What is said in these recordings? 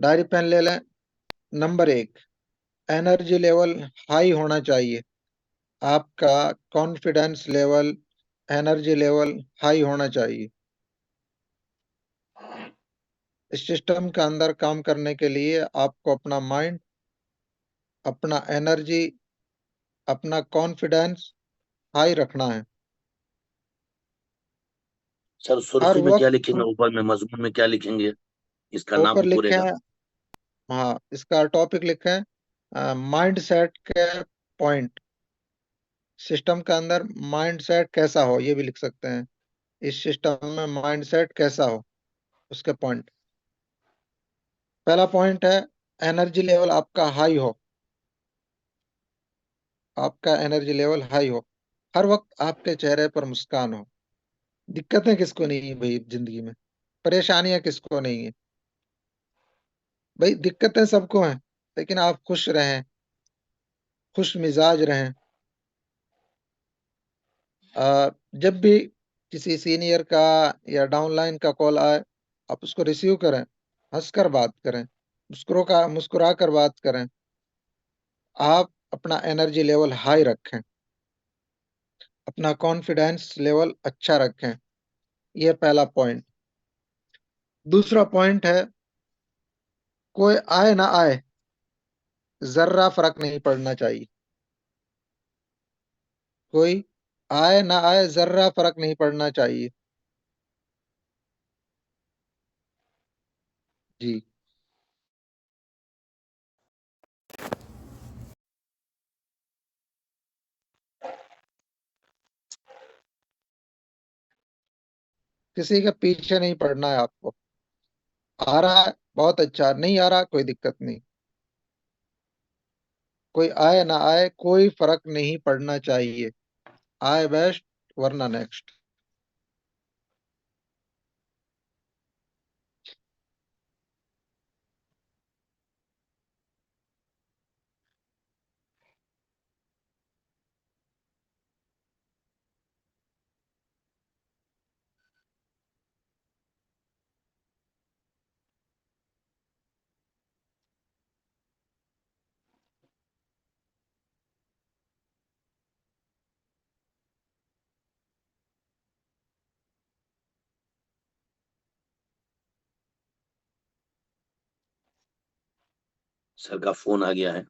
Diary pen ले लें। Number 1, energy level high होना चाहिए। आपका confidence level, energy level high होना चाहिए। इस सिस्टम के अंदर काम करने के लिए आपको अपना माइंड, अपना एनर्जी, अपना कॉन्फिडेंस हाई रखना है। सर हर सुर्खी में क्या लिखेंगे, वक्त ऊपर में मजमून में क्या लिखेंगे, इसका ऊपर नाम पूरे लिखे का? हैं, हाँ, इसका टॉपिक लिखे हैं माइंड सेट के पॉइंट। सिस्टम के अंदर माइंड सेट कैसा हो, ये भी लिख सकते हैं। इस सिस्टम में माइंड सेट कैसा हो, उसके पॉइंट। पहला पॉइंट है, एनर्जी लेवल आपका हाई हो। आपका एनर्जी लेवल हाई हो, हर वक्त आपके चेहरे पर मुस्कान हो। दिक्कतें किसको नहीं है भाई जिंदगी में, परेशानियां किसको नहीं है भाई, दिक्कतें सबको हैं, लेकिन आप खुश रहें, खुश मिजाज रहें। जब भी किसी सीनियर का या डाउनलाइन का कॉल आए, आप उसको रिसीव करें, हंसकर बात करें, मुस्कुरा कर बात करें। आप अपना एनर्जी लेवल हाई रखें, अपना कॉन्फिडेंस लेवल अच्छा रखें। यह पहला पॉइंट। दूसरा पॉइंट है, कोई आए ना आए, जर्रा फर्क नहीं पड़ना चाहिए। कोई आए ना आए, जर्रा फर्क नहीं पड़ना चाहिए। जी। किसी के पीछे नहीं पड़ना है आपको। आ रहा है बहुत अच्छा, नहीं आ रहा कोई दिक्कत नहीं। कोई आए ना आए, कोई फर्क नहीं पड़ना चाहिए। आए बेस्ट, वरना नेक्स्ट। सर का फोन आ गया है।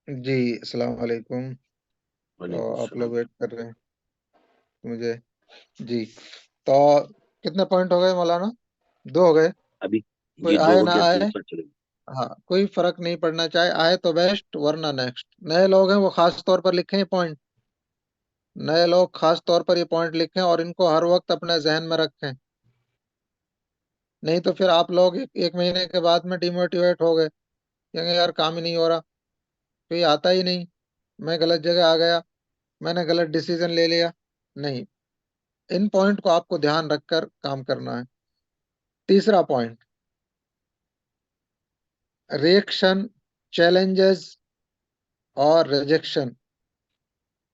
जी, अस्सलाम वालेकुम। तो वालेकुम आप लोग सलाम। वेट कर रहे हैं मुझे। जी। तो कितने पॉइंट हो गए मौलाना? 2 हो गए। अभी कोई ये दो आए हो ना गया, आए, तीसरा चलेगा। हाँ, कोई फर्क नहीं पड़ना चाहिए। आए तो बेस्ट, वरना नेक्स्ट। नए लोग हैं वो खास तौर पर लिखें ये पॉइंट। नए लोग खास तौर पर ये पॉइंट लिखें और इनको हर वक्त अपने जहन में रखें। नहीं तो फिर आप लोग एक महीने के बाद में डिमोटिवेट हो गए, कहेंगे यार काम ही नहीं हो रहा, कोई आता ही नहीं, मैं गलत जगह आ गया, मैंने गलत डिसीजन ले लिया। नहीं, इन पॉइंट को आपको ध्यान रखकर काम करना है। तीसरा पॉइंट, रिएक्शन, चैलेंजेस और रिजेक्शन,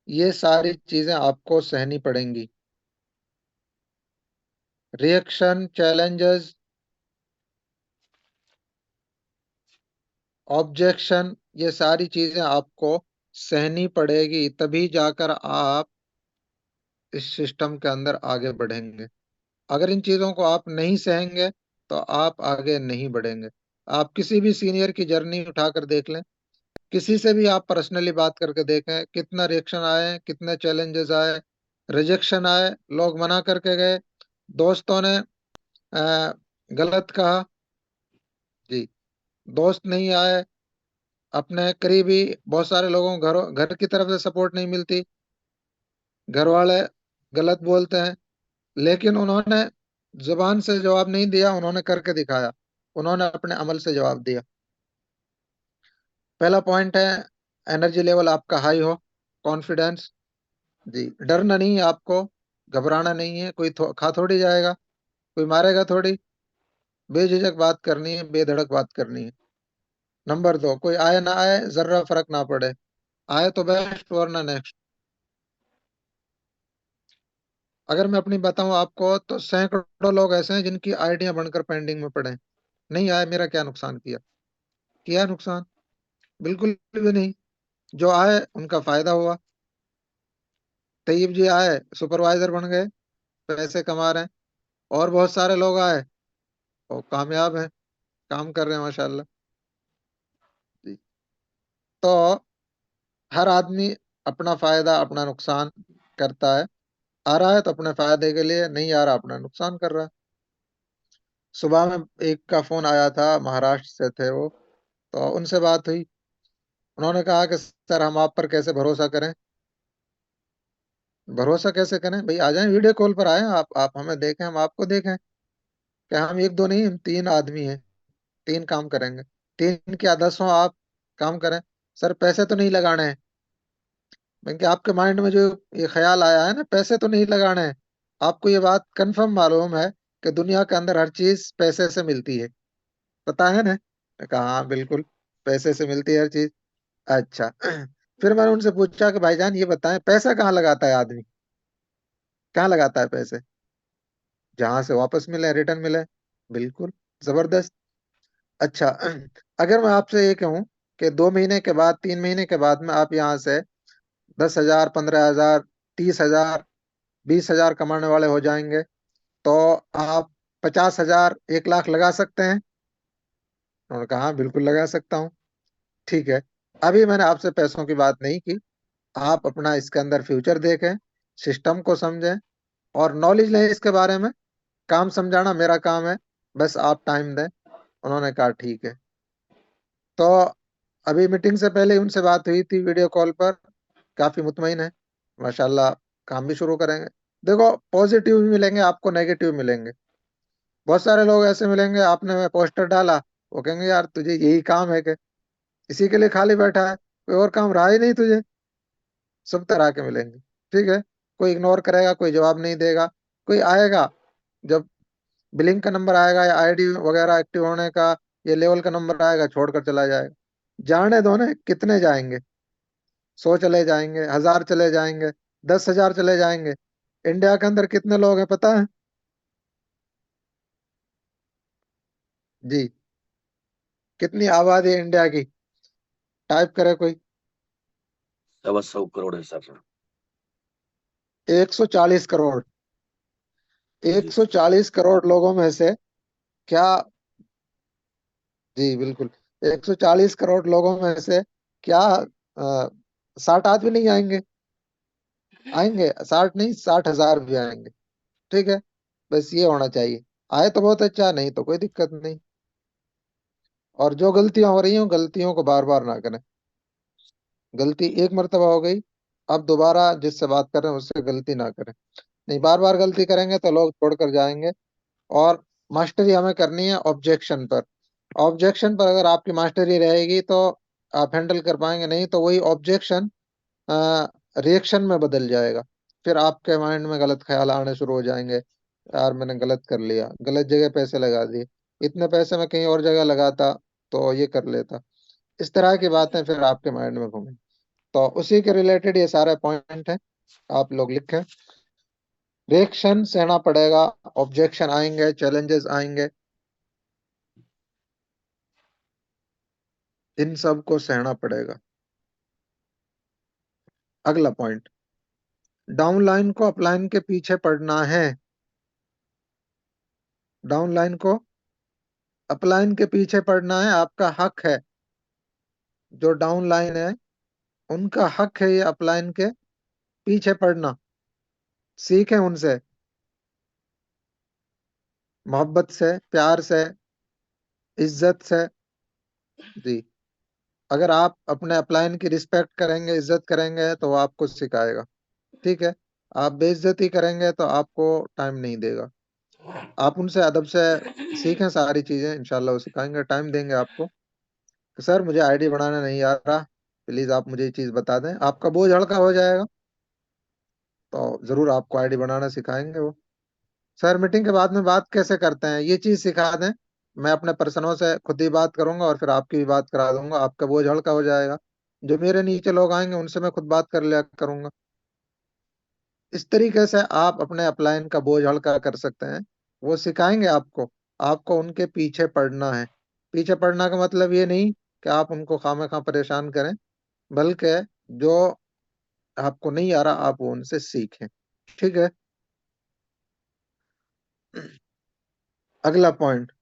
ये सारी चीजें आपको सहनी पड़ेंगी। रिएक्शन, चैलेंजेस, ऑब्जेक्शन, ये सारी चीजें आपको सहनी पड़ेगी, तभी जाकर आप इस सिस्टम के अंदर आगे बढ़ेंगे। अगर इन चीजों को आप नहीं सहेंगे तो आप आगे नहीं बढ़ेंगे। आप किसी भी सीनियर की जर्नी उठाकर देख लें, किसी से भी आप पर्सनली बात करके देखें, कितना रिएक्शन आए, कितने चैलेंजेस आए, रिजेक्शन आए, लोग मना करके गए, दोस्तों ने गलत कहा। जी। दोस्त नहीं आए, अपने करीबी बहुत सारे लोगों को घर घर की तरफ से सपोर्ट नहीं मिलती, घर वाले गलत बोलते हैं, लेकिन उन्होंने जुबान से जवाब नहीं दिया, उन्होंने करके दिखाया, उन्होंने अपने अमल से जवाब दिया। पहला पॉइंट है, एनर्जी लेवल आपका हाई हो, कॉन्फिडेंस। जी, डरना नहीं है आपको, घबराना नहीं है, कोई खा थोड़ी जाएगा, कोई मारेगा थोड़ी, बेझिझक बात करनी है, बेधड़क बात करनी है। नंबर 2, कोई आए ना आए जर्रा फर्क ना पड़े, आए तो बेस्ट वरना नेक्स्ट। अगर मैं अपनी बताऊं आपको तो सैकड़ों लोग ऐसे हैं जिनकी आईडियां बनकर पेंडिंग में पड़े हैं। नहीं आए, मेरा क्या नुकसान किया? किया नुकसान? बिल्कुल भी नहीं। जो आए उनका फायदा हुआ। तैयब जी आए, सुपरवाइजर बन गए, पैसे कमा रहे हैं। और बहुत सारे लोग आए और कामयाब हैं, काम कर रहे हैं माशाल्लाह। जी। तो हर आदमी अपना फायदा अपना नुकसान करता है। आ रहा है तो अपने फायदे के लिए, नहीं आ रहा अपना नुकसान कर रहा है। सुबह में एक का फोन आया था, महाराष्ट्र से थे वो, तो उनसे बात हुई। उन्होंने कहा कि सर हम आप पर कैसे भरोसा करें? भरोसा कैसे करें भाई? आ जाएं, वीडियो कॉल पर आए, आप हमें देखें, हम आपको देखें। क्या हम एक दो नहीं, हम 3 आदमी हैं, 3 काम करेंगे। 3 क्या 10 आप काम करें। सर पैसे तो नहीं लगाने हैं। मैंने कहा आपके माइंड में जो ये ख्याल आया है ना, पैसे तो नहीं लगाने हैं, आपको ये बात कंफर्म मालूम है कि दुनिया के अंदर हर चीज पैसे से मिलती है, पता है ना? मैंने कहा हाँ बिल्कुल, पैसे से मिलती है हर चीज। अच्छा। फिर मैंने उनसे पूछा कि भाईजान ये बताएं, पैसा कहाँ लगाता है आदमी? कहाँ लगाता है पैसे? जहां से वापस मिले, रिटर्न मिले। बिल्कुल, जबरदस्त। अच्छा। अगर मैं आपसे ये कहूं कि 2 महीने के बाद, 3 महीने के बाद में आप यहाँ से 10,000, 15,000, 30,000, 20,000 कमाने वाले हो जाएंगे, तो आप 50,000, 1 लाख लगा सकते हैं? उन्होंने कहा हाँ बिल्कुल लगा सकता हूँ। ठीक है, अभी मैंने आपसे पैसों की बात नहीं की, आप अपना इसके अंदर फ्यूचर देखें, सिस्टम को समझें और नॉलेज लें इसके बारे में। काम समझाना मेरा काम है, बस आप टाइम दें। उन्होंने कहा ठीक है। तो अभी मीटिंग से पहले ही उनसे बात हुई थी वीडियो कॉल पर, काफी मुतमईन है माशाल्लाह, काम भी शुरू करेंगे। देखो, पॉजिटिव भी मिलेंगे आपको, नेगेटिव मिलेंगे। बहुत सारे लोग ऐसे मिलेंगे, आपने पोस्टर डाला, वो कहेंगे यार तुझे यही काम है क्या? इसी के लिए खाली बैठा है, कोई और काम रहा ही नहीं तुझे। सब तरह के मिलेंगे। ठीक है, कोई इग्नोर करेगा, कोई जवाब नहीं देगा, कोई आएगा जब बिलिंग का नंबर आएगा या आईडी वगैरह एक्टिव होने का, ये लेवल का नंबर आएगा, छोड़कर चला जाएगा। जाने दो ना, कितने जाएंगे? 100 चले जाएंगे, 1,000 चले जाएंगे, 10,000 चले जाएंगे। इंडिया के अंदर कितने लोग हैं पता है? जी, कितनी आबादी है इंडिया की? टाइप करे कोई। 125 करोड़ है सर। 140 करोड़। एक जी। सौ चालीस करोड़ लोगों में से क्या? जी बिल्कुल, 140 करोड़ लोगों में से क्या 60 आदमी नहीं आएंगे? आएंगे, 60 नहीं, 60,000 भी आएंगे। ठीक है, बस ये होना चाहिए। आए तो बहुत अच्छा, नहीं तो कोई दिक्कत नहीं। और जो गलतियां हो रही हैं, गलतियों को बार बार ना करें। गलती एक मर्तबा हो गई, अब दोबारा जिससे बात कर रहे हैं उससे गलती ना करें। नहीं, बार बार गलती करेंगे तो लोग छोड़कर जाएंगे। और मास्टरी हमें करनी है ऑब्जेक्शन पर। ऑब्जेक्शन पर अगर आपकी मास्टरी रहेगी तो आप हैंडल कर पाएंगे, नहीं तो वही ऑब्जेक्शन रिएक्शन में बदल जाएगा। फिर आपके माइंड में गलत ख्याल आने शुरू हो जाएंगे, यार मैंने गलत कर लिया, गलत जगह पैसे लगा दिए, इतने पैसे मैं कहीं और जगह लगाता तो ये कर लेता। इस तरह की बातें फिर आपके माइंड में घूमें। तो उसी के रिलेटेड ये सारे पॉइंट हैं, आप लोग लिखें। रिएक्शन सहना पड़ेगा, ऑब्जेक्शन आएंगे, चैलेंजेस आएंगे, इन सब को सहना पड़ेगा। अगला पॉइंट, डाउनलाइन को अपलाइन के पीछे पड़ना है। डाउनलाइन को अपलाइन के पीछे पड़ना है, आपका हक है। जो डाउनलाइन है उनका हक है ये अपलाइन के पीछे पड़ना। सीखें उनसे, मोहब्बत से, प्यार से, इज्जत से। जी। अगर आप अपने अपलाइन की रिस्पेक्ट करेंगे, इज्जत करेंगे, तो वो आपको सिखाएगा। ठीक है। आप बेइज्जती करेंगे तो आपको टाइम नहीं देगा। आप उनसे अदब से सीखें सारी चीजें, इंशाल्लाह वो सिखाएंगे, टाइम देंगे आपको। सर मुझे आईडी बनाना नहीं आ रहा, प्लीज आप मुझे ये चीज बता दें, आपका बोझ हल्का हो जाएगा। तो जरूर आपको आईडी बनाना सिखाएंगे वो। सर मीटिंग के बाद में बात कैसे करते हैं, ये चीज सिखा दें। मैं अपने पर्सनों से खुद ही बात करूंगा और फिर आपकी भी बात करा दूंगा, आपका बोझ हल्का हो जाएगा। जो मेरे नीचे लोग आएंगे उनसे मैं खुद बात कर लिया करूंगा। इस तरीके से आप अपने अपलाइन का बोझ हल्का कर सकते हैं। वो सिखाएंगे आपको। आपको उनके पीछे पड़ना है। पीछे पड़ना का मतलब ये नहीं कि आप उनको खामखा परेशान करें, बल्कि जो आपको नहीं आ रहा आप वो उनसे सीखें। ठीक है। अगला पॉइंट,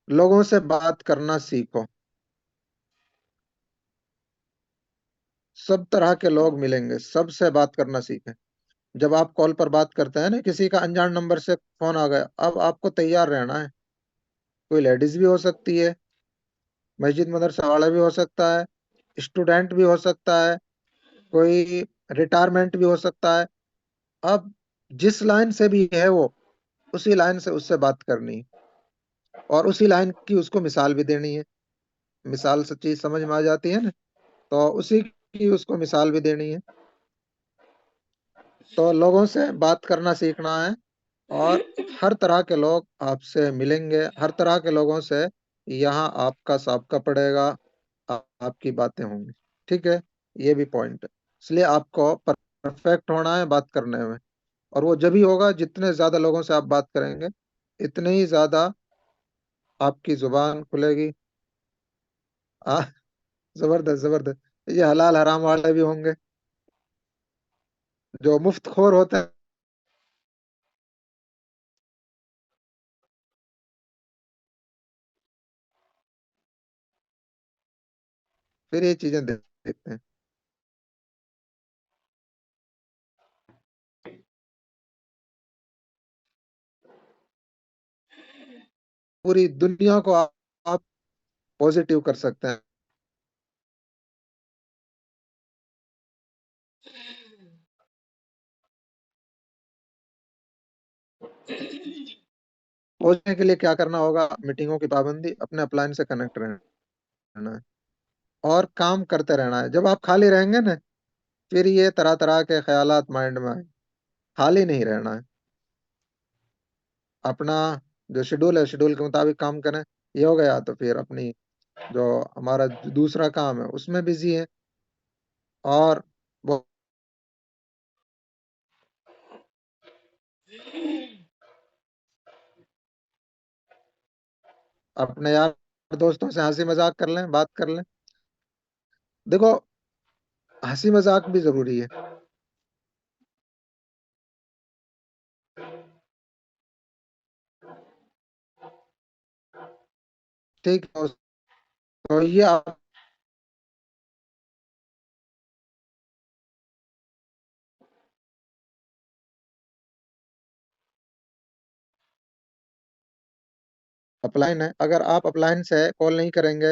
लोगों से बात करना सीखो। सब तरह के लोग मिलेंगे, सबसे बात करना सीखें। जब आप कॉल पर बात करते हैं ना, किसी का अनजान नंबर से फोन आ गया, अब आपको तैयार रहना है। कोई लेडीज भी हो सकती है, मस्जिद मदरसा वाला भी हो सकता है, स्टूडेंट भी हो सकता है, कोई रिटायरमेंट भी हो सकता है। अब जिस लाइन से भी है वो, उसी लाइन से उससे बात करनी है और उसी लाइन की उसको मिसाल भी देनी है। मिसाल से चीज समझ में आ जाती है ना, तो उसी की उसको मिसाल भी देनी है। तो लोगों से बात करना सीखना है। और हर तरह के लोग आपसे मिलेंगे, हर तरह के लोगों से यहाँ आपका साबका पड़ेगा, आपकी बातें होंगी। ठीक है। ये भी पॉइंट है। इसलिए आपको परफेक्ट होना है बात करने में। और वो जब ही होगा जितने ज्यादा लोगों से आप बात करेंगे, इतने ही ज्यादा आपकी जुबान खुलेगी। आ, जबरदस्त जबरदस्त। ये हलाल हराम वाले भी होंगे, जो मुफ्तखोर होते हैं, फिर ये चीजें देखते हैं। पूरी दुनिया को आप पॉजिटिव कर सकते हैं। पहुंचने के लिए क्या करना होगा, मीटिंगों की पाबंदी, अपने अपलाइन से कनेक्ट रहना है और काम करते रहना है। जब आप खाली रहेंगे ना, फिर ये तरह तरह के ख्यालात माइंड में आए। खाली नहीं रहना है। अपना जो शेड्यूल है, शेड्यूल के मुताबिक काम करें। ये हो गया तो फिर अपनी जो हमारा जो दूसरा काम है उसमें बिजी है। और वो अपने यार दोस्तों से हंसी मजाक कर लें, बात कर लें। देखो, हंसी मजाक भी जरूरी है। ठीक है। तो ये आप अपलाइन है, अगर आप अपलाइन से कॉल नहीं करेंगे,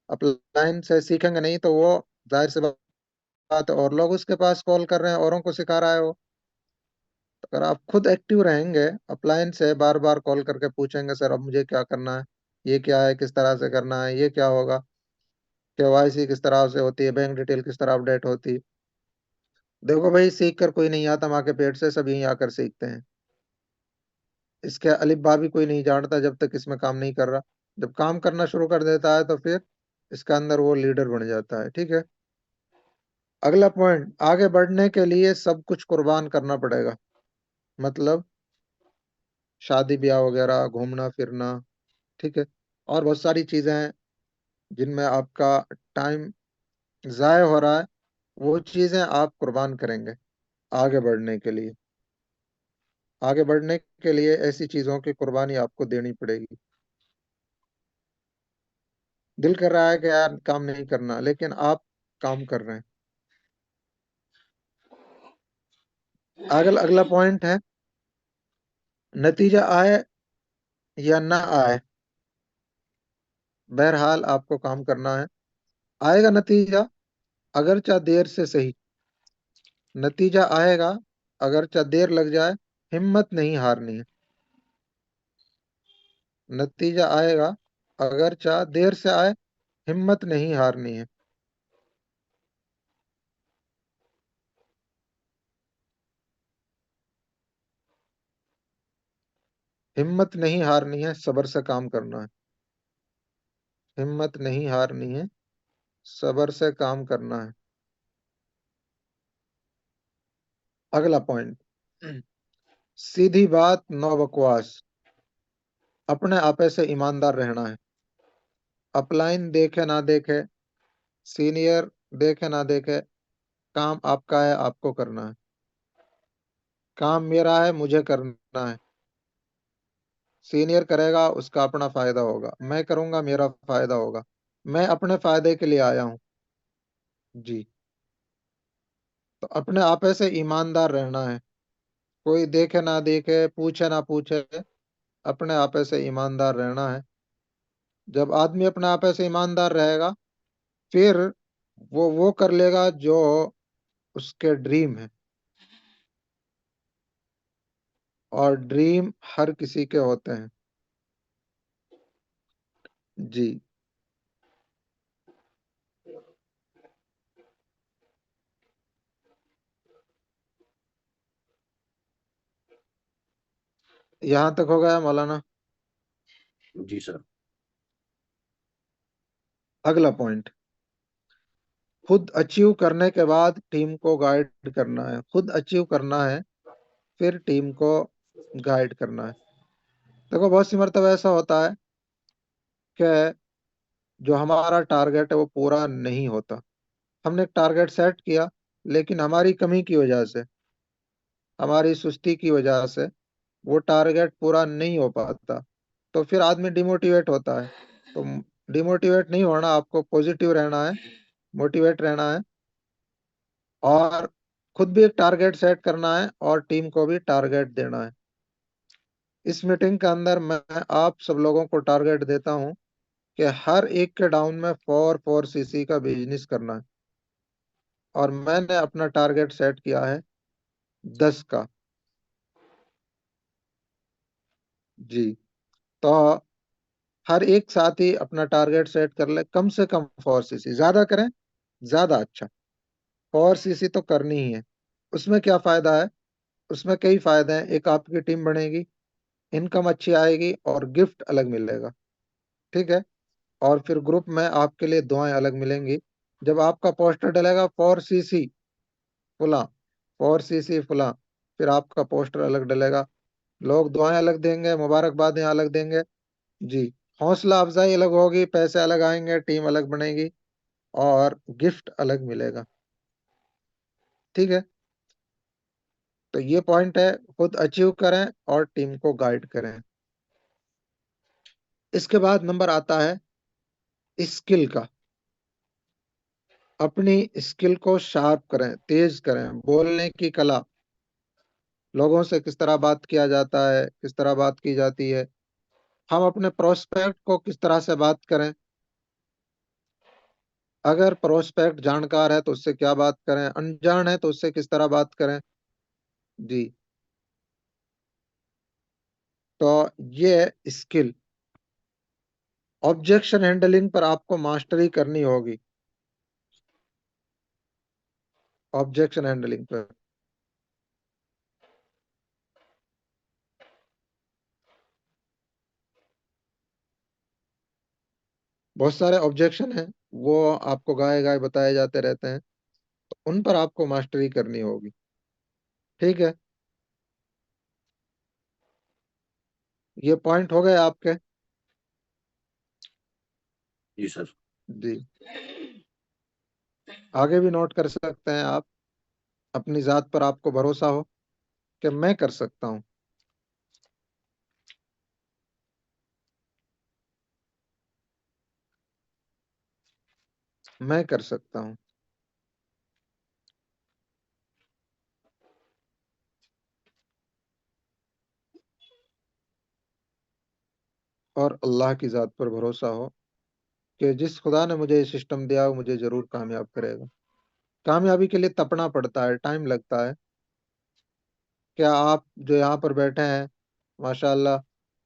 अपलाइन से सीखेंगे नहीं, तो वो जाहिर सी बात है और लोग उसके पास कॉल कर रहे हैं, औरों को सिखा रहा है वो। तो अगर आप खुद एक्टिव रहेंगे, अपलाइन से बार बार कॉल करके पूछेंगे, सर अब मुझे क्या करना है, ये क्या है, किस तरह से करना है, ये क्या होगा, केवाईसी किस तरह से होती है, बैंक डिटेल किस तरह अपडेट होती है। देखो भाई, सीख कर कोई नहीं आता माँ के पेट से, सब यहीं आकर सीखते हैं। इसके अलिफ बा भी कोई नहीं जानता जब तक इसमें काम नहीं कर रहा। जब काम करना शुरू कर देता है तो फिर इसका अंदर वो लीडर बन जाता है। ठीक है। अगला पॉइंट, आगे बढ़ने के लिए सब कुछ कुर्बान करना पड़ेगा। मतलब शादी ब्याह वगैरह, घूमना फिरना। ठीक है। और बहुत सारी चीजें हैं जिनमें आपका टाइम जाया हो रहा है, वो चीजें आप कुर्बान करेंगे आगे बढ़ने के लिए। आगे बढ़ने के लिए ऐसी चीजों की कुर्बानी आपको देनी पड़ेगी। दिल कर रहा है कि यार काम नहीं करना, लेकिन आप काम कर रहे हैं। अगला पॉइंट है, नतीजा आए या ना आए, बहरहाल आपको काम करना है। आएगा नतीजा, अगरचा देर से सही। नतीजा आएगा, अगरचा देर लग जाए, हिम्मत नहीं हारनी है। नतीजा आएगा, अगरचा देर से आए, हिम्मत नहीं हारनी है। हिम्मत नहीं हारनी है, सब्र से काम करना है। हिम्मत नहीं हारनी है, सब्र से काम करना है। अगला पॉइंट, सीधी बात नो बकवास। अपने आपे से ईमानदार रहना है। अपलाइन देखे ना देखे, सीनियर देखे ना देखे, काम आपका है, आपको करना है। काम मेरा है, मुझे करना है। सीनियर करेगा, उसका अपना फायदा होगा, मैं करूंगा, मेरा फायदा होगा। मैं अपने फायदे के लिए आया हूं। जी। तो अपने आपे से ईमानदार रहना है। कोई देखे ना देखे, पूछे ना पूछे, अपने आपे से ईमानदार रहना है। जब आदमी अपने आपे से ईमानदार रहेगा, फिर वो कर लेगा जो उसके ड्रीम है। और ड्रीम हर किसी के होते हैं। जी। यहां तक हो गया मौलाना। जी सर। अगला पॉइंट, खुद अचीव करने के बाद टीम को गाइड करना है। खुद अचीव करना है, फिर टीम को गाइड करना है। देखो, बहुत सी मरतबा ऐसा होता है कि जो हमारा टारगेट है वो पूरा नहीं होता। हमने एक टारगेट सेट किया, लेकिन हमारी कमी की वजह से, हमारी सुस्ती की वजह से वो टारगेट पूरा नहीं हो पाता। तो फिर आदमी डिमोटिवेट होता है। तो डिमोटिवेट नहीं होना, आपको पॉजिटिव रहना है, मोटिवेट रहना है। और खुद भी एक टारगेट सेट करना है और टीम को भी टारगेट देना है। इस मीटिंग के अंदर मैं आप सब लोगों को टारगेट देता हूं कि हर एक के डाउन में 4 4 सीसी का बिजनेस करना है। और मैंने अपना टारगेट सेट किया है 10 का। जी। तो हर एक साथी अपना टारगेट सेट कर ले, कम से कम 4 सीसी, ज्यादा करें ज्यादा अच्छा। 4 सीसी तो करनी ही है। उसमें क्या फायदा है? उसमें कई फायदे हैं। एक, आपकी टीम बनेगी, इनकम अच्छी आएगी और गिफ्ट अलग मिलेगा। ठीक है। और फिर ग्रुप में आपके लिए दुआएं अलग मिलेंगी। जब आपका पोस्टर डलेगा 4 सीसी फुला, 4 सीसी फुला, फिर आपका पोस्टर अलग डलेगा। लोग दुआएं अलग देंगे, मुबारकबादें अलग देंगे। जी। हौसला अफजाई अलग होगी, पैसे अलग आएंगे, टीम अलग बनेगी और गिफ्ट अलग मिलेगा। ठीक है। तो ये पॉइंट है, खुद अचीव करें और टीम को गाइड करें। इसके बाद नंबर आता है स्किल का। अपनी स्किल को शार्प करें, तेज करें। बोलने की कला, लोगों से किस तरह बात किया जाता है, किस तरह बात की जाती है। हम अपने प्रोस्पेक्ट को किस तरह से बात करें। अगर प्रोस्पेक्ट जानकार है तो उससे क्या बात करें, अनजान है तो उससे किस तरह बात करें। जी। तो ये स्किल, ऑब्जेक्शन हैंडलिंग पर आपको मास्टरी करनी होगी। ऑब्जेक्शन हैंडलिंग पर बहुत सारे ऑब्जेक्शन हैं, वो आपको गाए गाए बताए जाते रहते हैं। तो उन पर आपको मास्टरी करनी होगी। ठीक है। ये पॉइंट हो गए आपके। जी सर। जी। आगे भी नोट कर सकते हैं आप। अपनी जात पर आपको भरोसा हो कि मैं कर सकता हूं। मैं कर सकता हूं। और अल्लाह की जात पर भरोसा हो कि जिस खुदा ने मुझे ये सिस्टम दिया वो मुझे जरूर कामयाब करेगा। कामयाबी के लिए तपना पड़ता है, टाइम लगता है। क्या आप जो यहाँ पर बैठे हैं, माशाल्लाह,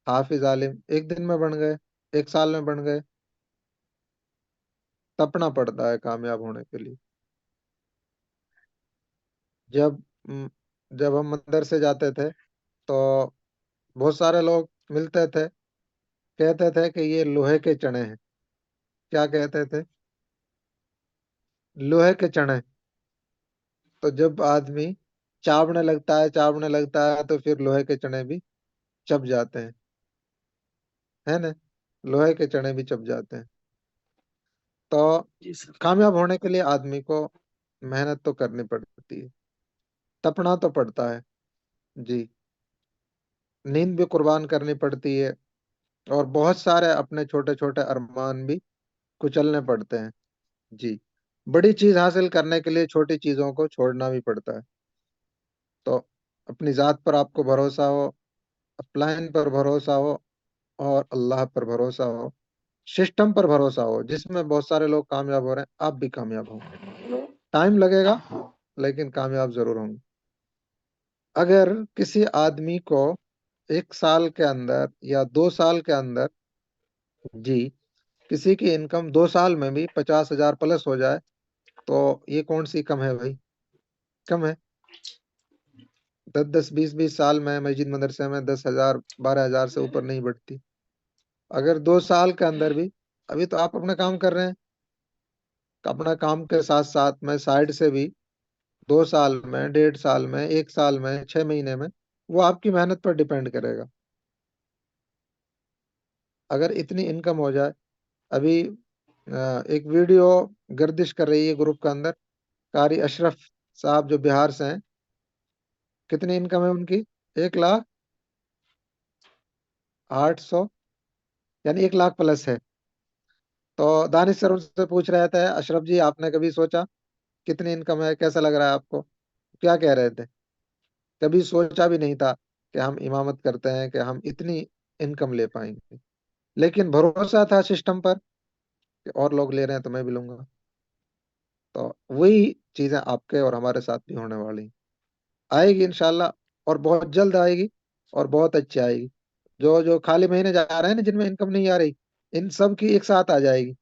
हाफिज आलिम एक दिन में बन गए, एक साल में बन गए? तपना पड़ता है कामयाब होने के लिए। जब हम्म, जब हम मंदिर से जाते थे तो बहुत सारे लोग मिलते थे, कहते थे कि ये लोहे के चने हैं। क्या कहते थे? लोहे के चने। तो जब आदमी चावने लगता है तो फिर लोहे के चने भी चब जाते हैं, है ना? लोहे के चने भी चब जाते हैं। तो जी सर। कामयाब होने के लिए आदमी को मेहनत तो करनी पड़ती है, तपना तो पड़ता है। जी। नींद भी कुर्बान करनी पड़ती है, और बहुत सारे अपने छोटे छोटे अरमान भी कुचलने पड़ते हैं। जी। बड़ी चीज हासिल करने के लिए छोटी चीजों को छोड़ना भी पड़ता है। तो अपनी जात पर आपको भरोसा हो, अपलाइन पर भरोसा हो, और अल्लाह पर भरोसा हो, सिस्टम पर भरोसा हो जिसमें बहुत सारे लोग कामयाब हो रहे हैं, आप भी कामयाब होंगे। टाइम लगेगा, लेकिन कामयाब जरूर होंगे। अगर किसी आदमी को 1 साल के अंदर या 2 साल के अंदर, जी, किसी की इनकम 2 साल में भी 50,000 प्लस हो जाए, तो ये कौन सी कम है भाई? कम है। 10-10 20-20 साल में मस्जिद मदरसे में 10,000 12,000 से ऊपर नहीं बढ़ती। अगर 2 साल के अंदर भी, अभी तो आप अपना काम कर रहे हैं, तो अपना काम के साथ साथ में साइड से भी 2 साल में, 1.5 साल में, 1 साल में, 6 महीने में, वो आपकी मेहनत पर डिपेंड करेगा। अगर इतनी इनकम हो जाए, अभी एक वीडियो गर्दिश कर रही है ग्रुप के अंदर, कारी अशरफ साहब जो बिहार से हैं, कितनी इनकम है उनकी? 1,08,000, यानी 1 लाख प्लस है। तो दानिश सर उनसे पूछ रहे थे, अशरफ जी आपने कभी सोचा कितनी इनकम है, कैसा लग रहा है आपको? क्या कह रहे थे? कभी सोचा भी नहीं था कि हम इमामत करते हैं कि हम इतनी इनकम ले पाएंगे, लेकिन भरोसा था सिस्टम पर कि और लोग ले रहे हैं तो मैं भी लूंगा। तो वही चीजें आपके और हमारे साथ भी होने वाली, आएगी इंशाल्लाह, और बहुत जल्द आएगी, और बहुत अच्छी आएगी। जो जो खाली महीने जा रहे हैं ना, जिनमें इनकम नहीं आ रही, इन सब की एक साथ आ जाएगी।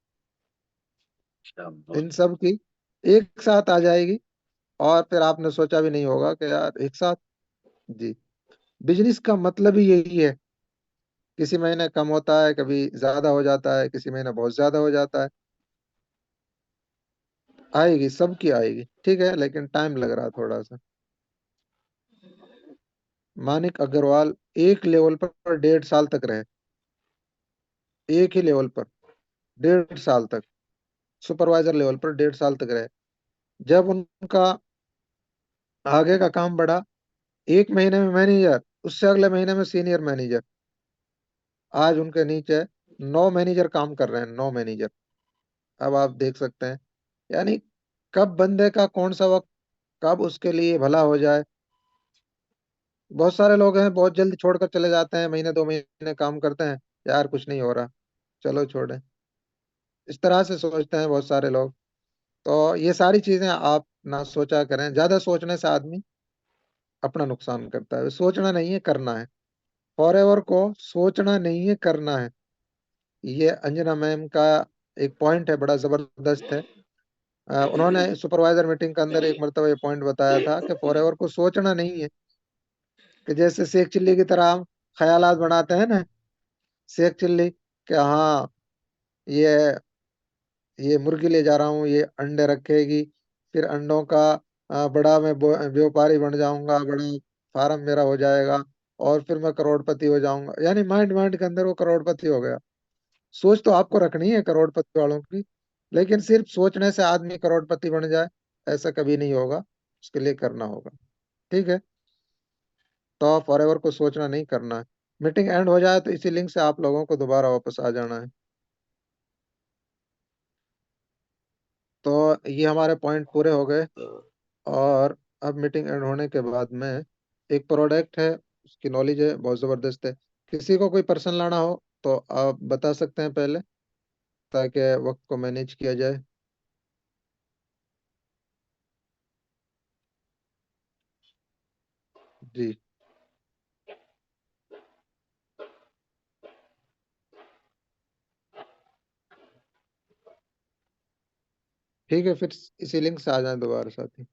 क्या इन बात। सब की एक साथ आ जाएगी, और फिर आपने सोचा भी नहीं होगा कि यार एक साथ। जी। बिजनेस का मतलब ही यही है। किसी महीने कम होता है, कभी ज्यादा हो जाता है, किसी महीने बहुत ज्यादा हो जाता है। आएगी, सबकी आएगी, ठीक है, लेकिन टाइम लग रहा है थोड़ा सा। मानिक अग्रवाल एक लेवल पर 1.5 साल तक रहे, एक ही लेवल पर 1.5 साल तक, सुपरवाइजर लेवल पर 1.5 साल तक रहे। जब उनका आगे का काम बढ़ा, 1 महीने में मैनेजर, उससे अगले महीने में सीनियर मैनेजर। आज उनके नीचे 9 मैनेजर काम कर रहे हैं, 9 मैनेजर। अब आप देख सकते हैं, यानी कब बंदे का कौन सा वक्त, कब उसके लिए भला हो जाए। बहुत सारे लोग हैं बहुत जल्दी छोड़कर चले जाते हैं, महीने 2 महीने काम करते हैं, यार कुछ नहीं हो रहा, चलो छोड़े, इस तरह से सोचते हैं बहुत सारे लोग। तो ये सारी चीजें आप ना सोचा करें, ज्यादा सोचने से आदमी अपना नुकसान करता है। सोचना नहीं है, करना है। फॉरएवर को सोचना नहीं है, करना है। ये अंजना मैम का एक पॉइंट है, बड़ा जबरदस्त है। उन्होंने सुपरवाइजर मीटिंग के अंदर एक मरतबा ये पॉइंट बताया था कि फॉरएवर को सोचना नहीं है, कि जैसे शेख चिल्ली की तरह हम ख्यालात बनाते हैं ना, शेख चिल्ली, कि हाँ, ये ये मुर्गी ले जा रहा हूँ, ये अंडे रखेगी, फिर अंडों का बड़ा मैं व्यापारी बन जाऊंगा, बड़ा फार्म मेरा हो जाएगा, और फिर मैं करोड़पति हो जाऊंगा। यानी माइंड माइंड के अंदर वो करोड़पति हो गया। सोच तो आपको रखनी है करोड़पति वालों की, लेकिन सिर्फ सोचने से आदमी करोड़पति बन जाए, ऐसा कभी नहीं होगा। उसके लिए करना होगा, ठीक है। तो फॉरएवर को सोचना नहीं, करना है। मीटिंग एंड हो जाए तो इसी लिंक से आप लोगों को दोबारा वापस आ जाना है। तो ये हमारे पॉइंट पूरे हो गए। और अब मीटिंग एंड होने के बाद में एक प्रोडक्ट है, उसकी नॉलेज है बहुत ज़बरदस्त है। किसी को कोई पर्सन लाना हो तो आप बता सकते हैं पहले। ताकि वक्त को मैनेज किया जाए। जी। ठीक है, फिर इसी लिंक से आ जाए दोबारा साथी।